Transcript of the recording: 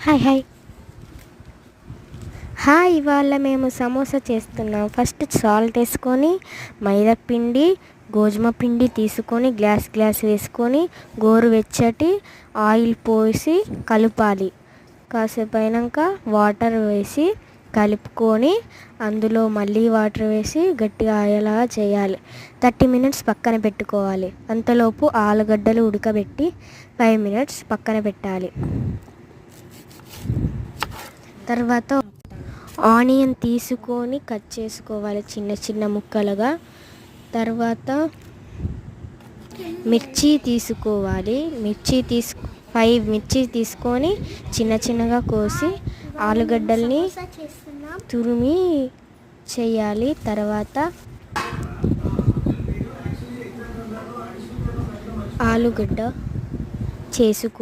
Hi hi hi ఇవాళ మేము సమోసా చేస్తున్నాం. ఫస్ట్ సాల్ట్ వేసుకొని మైదా పిండి గోధుమ పిండి తీసుకొని గ్లాస్ వేసుకొని గోరువెచ్చటి ఆయిల్ పోసి కలపాలి. కాసేపు అయినాక వాటర్ వేసి కలుపుకొని అందులో మళ్ళీ వాటర్ వేసి గట్టిగా అయ్యేలా చేయాలి. 30 మినిట్స్ పక్కన పెట్టుకోవాలి. అంతలోపు ఆలుగడ్డలు ఉడకబెట్టి 5 మినిట్స్ పక్కన పెట్టాలి. తర్వాత ఆనియన్ తీసుకొని కట్ చేసుకోవాలి చిన్న చిన్న ముక్కలుగా. తర్వాత మిర్చి తీసుకోవాలి. 5 మిర్చి తీసుకొని చిన్న చిన్నగా కోసి ఆలుగడ్డల్ని తురిమి చేయాలి. తర్వాత ఆలుగడ్డ చేసుకో